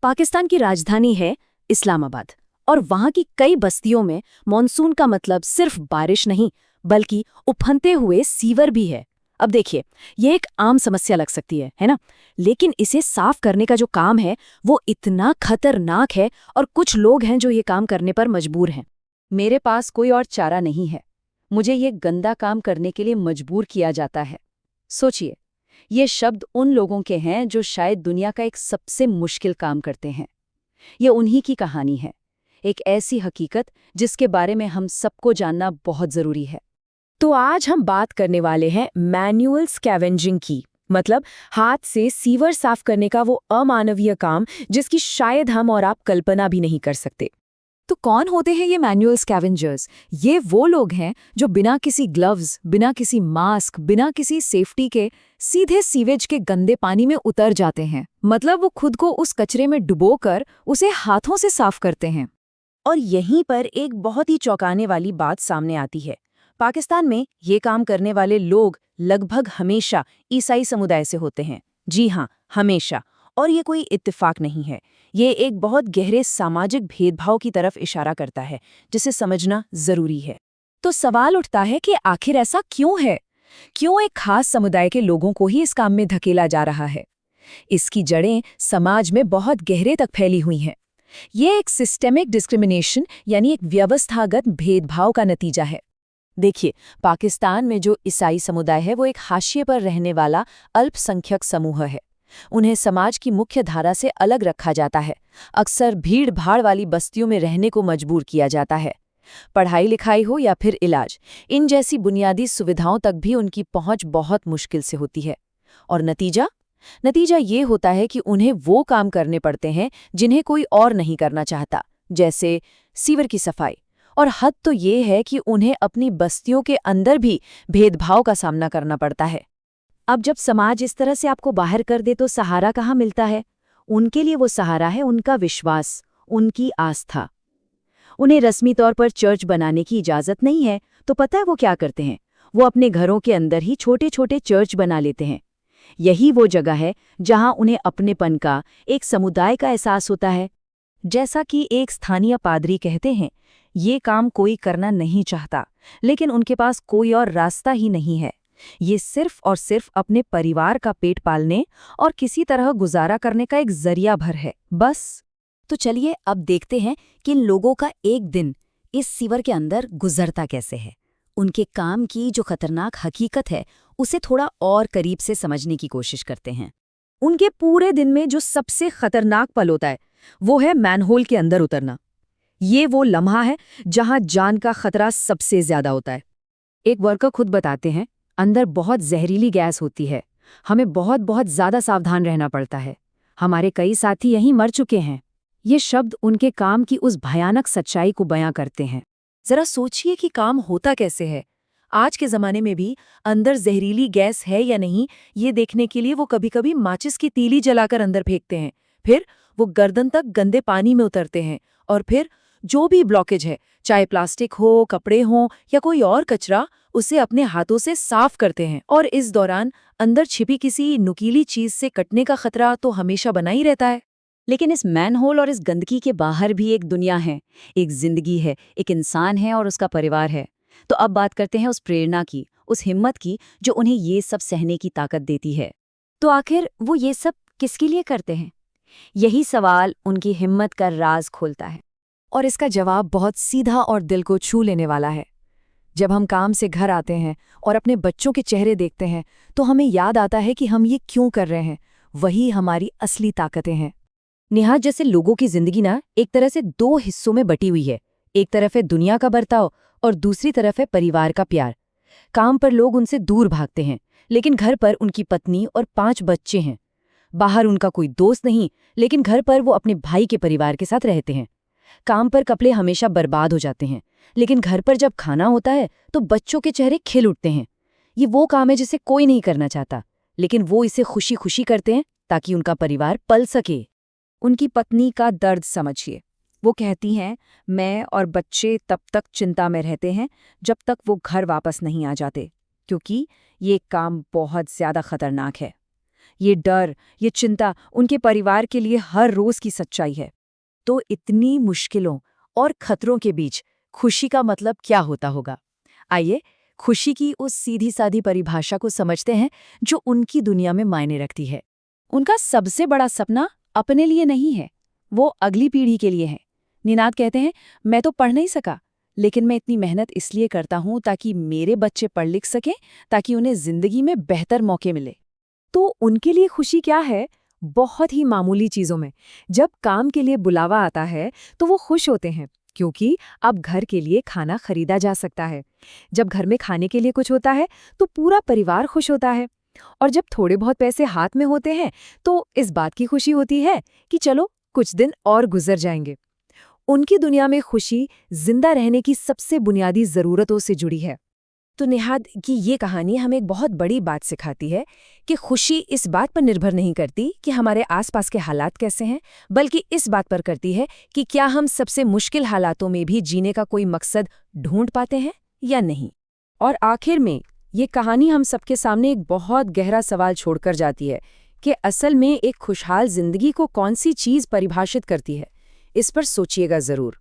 पाकिस्तान की राजधानी है इस्लामाबाद और वहां की कई बस्तियों में मॉनसून का मतलब सिर्फ बारिश नहीं बल्कि उफनते हुए सीवर भी है। अब देखिए, ये एक आम समस्या लग सकती है ना? लेकिन इसे साफ करने का जो काम है वो इतना खतरनाक है और कुछ लोग हैं जो ये काम करने पर मजबूर हैं। मेरे पास कोई और चारा नहीं है। मुझे ये गंदा काम करने के लिए मजबूर किया जाता है। सोचिए, ये शब्द उन लोगों के हैं जो शायद दुनिया का एक सबसे मुश्किल काम करते हैं। ये उन्हीं की कहानी है, एक ऐसी हकीकत जिसके बारे में हम सबको जानना बहुत जरूरी है। तो आज हम बात करने वाले हैं मैनुअल स्कैवेंजिंग की, मतलब हाथ से सीवर साफ करने का वो अमानवीय काम जिसकी शायद हम और आप कल्पना भी नहीं कर सकते। तो कौन होते हैं ये मैनुअल स्कैवेंजर्स? ये वो लोग हैं जो बिना किसी ग्लव्स, बिना किसी मास्क, बिना किसी सेफ्टी के सीधे सीवेज के गंदे पानी में उतर जाते हैं। मतलब वो खुद को उस कचरे में डुबोकर उसे हाथों से साफ करते हैं। और यहीं पर एक बहुत ही चौंकाने वाली बात सामने आती है। पाकिस्तान में ये काम करने वाले लोग लगभग हमेशा ईसाई समुदाय से होते हैं। जी हाँ, हमेशा। और ये कोई इत्तेफाक नहीं है, ये एक बहुत गहरे सामाजिक भेदभाव की तरफ इशारा करता है जिसे समझना जरूरी है। तो सवाल उठता है कि आखिर ऐसा क्यों है? क्यों एक खास समुदाय के लोगों को ही इस काम में धकेला जा रहा है? इसकी जड़ें समाज में बहुत गहरे तक फैली हुई हैं। ये एक सिस्टेमिक डिस्क्रिमिनेशन यानी एक व्यवस्थागत भेदभाव का नतीजा है। देखिए, पाकिस्तान में जो ईसाई समुदाय है वो एक हाशिए पर रहने वाला अल्पसंख्यक समूह है। उन्हें समाज की मुख्य धारा से अलग रखा जाता है। अक्सर भीड़ भाड़ वाली बस्तियों में रहने को मजबूर किया जाता है। पढ़ाई लिखाई हो या फिर इलाज, इन जैसी बुनियादी सुविधाओं तक भी उनकी पहुंच बहुत मुश्किल से होती है। और नतीजा ये होता है कि उन्हें वो काम करने पड़ते हैं जिन्हें कोई और नहीं करना चाहता, जैसे सीवर की सफाई। और हद तो ये है कि उन्हें अपनी बस्तियों के अंदर भी भेदभाव का सामना करना पड़ता है। अब जब समाज इस तरह से आपको बाहर कर दे तो सहारा कहाँ मिलता है? उनके लिए वो सहारा है उनका विश्वास, उनकी आस्था। उन्हें रस्मी तौर पर चर्च बनाने की इजाज़त नहीं है, तो पता है वो क्या करते हैं? वो अपने घरों के अंदर ही छोटे छोटे चर्च बना लेते हैं। यही वो जगह है जहां उन्हें अपनेपन का, एक समुदाय का एहसास होता है। जैसा कि एक स्थानीय पादरी कहते हैं, ये काम कोई करना नहीं चाहता, लेकिन उनके पास कोई और रास्ता ही नहीं है। ये सिर्फ और सिर्फ अपने परिवार का पेट पालने और किसी तरह गुजारा करने का एक जरिया भर है, बस। तो चलिए अब देखते हैं कि इन लोगों का एक दिन इस सीवर के अंदर गुजरता कैसे है। उनके काम की जो खतरनाक हकीकत है उसे थोड़ा और करीब से समझने की कोशिश करते हैं। उनके पूरे दिन में जो सबसे खतरनाक पल होता है वो है मैनहोल के अंदर उतरना। ये वो लम्हा है जहां जान का खतरा सबसे ज्यादा होता है। एक वर्कर खुद बताते हैं, अंदर बहुत जहरीली गैस होती है, हमें बहुत बहुत ज्यादा सावधान रहना पड़ता है। हमारे कई साथी यहीं मर चुके हैं। ये शब्द उनके काम की उस भयानक सच्चाई को बयां करते हैं। जरा सोचिए कि काम होता कैसे है। आज के ज़माने में भी अंदर जहरीली गैस है या नहीं, ये देखने के लिए वो कभी-कभी माचिस की तीली जलाकर अंदर फेंकते हैं। फिर वो गर्दन तक गंदे पानी में उतरते हैं और फिर जो भी ब्लॉकेज है, चाहे प्लास्टिक हो, कपड़े हों या कोई और कचरा, उसे अपने हाथों से साफ करते हैं। और इस दौरान अंदर छिपी किसी नुकीली चीज से कटने का खतरा तो हमेशा बना ही रहता है। लेकिन इस मैनहोल और इस गंदगी के बाहर भी एक दुनिया है, एक जिंदगी है, एक इंसान है और उसका परिवार है। तो अब बात करते हैं उस प्रेरणा की, उस हिम्मत की जो उन्हें ये सब सहने की ताकत देती है। तो आखिर वो ये सब किसके लिए करते हैं? यही सवाल उनकी हिम्मत का राज खोलता है। और इसका जवाब बहुत सीधा और दिल को छू लेने वाला है। जब हम काम से घर आते हैं और अपने बच्चों के चेहरे देखते हैं तो हमें याद आता है कि हम ये क्यों कर रहे हैं। वही हमारी असली ताकतें हैं। निहाद, जैसे लोगों की जिंदगी ना एक तरह से दो हिस्सों में बटी हुई है। एक तरफ है दुनिया का बर्ताव और दूसरी तरफ है परिवार का प्यार। काम पर लोग उनसे दूर भागते हैं, लेकिन घर पर उनकी पत्नी और 5 बच्चे हैं। बाहर उनका कोई दोस्त नहीं, लेकिन घर पर वो अपने भाई के परिवार के साथ रहते हैं। काम पर कपड़े हमेशा बर्बाद हो जाते हैं, लेकिन घर पर जब खाना होता है तो बच्चों के चेहरे खिल उठते हैं। ये वो काम है जिसे कोई नहीं करना चाहता, लेकिन वो इसे खुशी खुशी करते हैं ताकि उनका परिवार पल सके। उनकी पत्नी का दर्द समझिए। वो कहती हैं, मैं और बच्चे तब तक चिंता में रहते हैं जब तक वो घर वापस नहीं आ जाते, क्योंकि ये काम बहुत ज्यादा खतरनाक है। ये डर, ये चिंता उनके परिवार के लिए हर रोज की सच्चाई है। तो इतनी मुश्किलों और खतरों के बीच खुशी का मतलब क्या होता होगा? आइए खुशी की उस सीधी सादी परिभाषा को समझते हैं जो उनकी दुनिया में मायने रखती है। उनका सबसे बड़ा सपना अपने लिए नहीं है, वो अगली पीढ़ी के लिए है। निनाद कहते हैं, मैं तो पढ़ नहीं सका, लेकिन मैं इतनी मेहनत इसलिए करता हूं ताकि मेरे बच्चे पढ़ लिख सकें, ताकि उन्हें जिंदगी में बेहतर मौके मिले। तो उनके लिए खुशी क्या है? बहुत ही मामूली चीजों में। जब काम के लिए बुलावा आता है तो वो खुश होते हैं, क्योंकि अब घर के लिए खाना खरीदा जा सकता है। जब घर में खाने के लिए कुछ होता है तो पूरा परिवार खुश होता है। और जब थोड़े बहुत पैसे हाथ में होते हैं तो इस बात की खुशी होती है कि चलो कुछ दिन और गुजर जाएंगे। उनकी दुनिया में खुशी जिंदा रहने की सबसे बुनियादी जरूरतों से जुड़ी है। तो निहाद की ये कहानी हमें एक बहुत बड़ी बात सिखाती है कि खुशी इस बात पर निर्भर नहीं करती कि हमारे आसपास के हालात कैसे हैं, बल्कि इस बात पर करती है कि क्या हम सबसे मुश्किल हालातों में भी जीने का कोई मकसद ढूंढ पाते हैं या नहीं। और आखिर में ये कहानी हम सबके सामने एक बहुत गहरा सवाल छोड़कर जाती है कि असल में एक खुशहाल जिंदगी को कौन सी चीज़ परिभाषित करती है। इस पर सोचिएगा ज़रूर।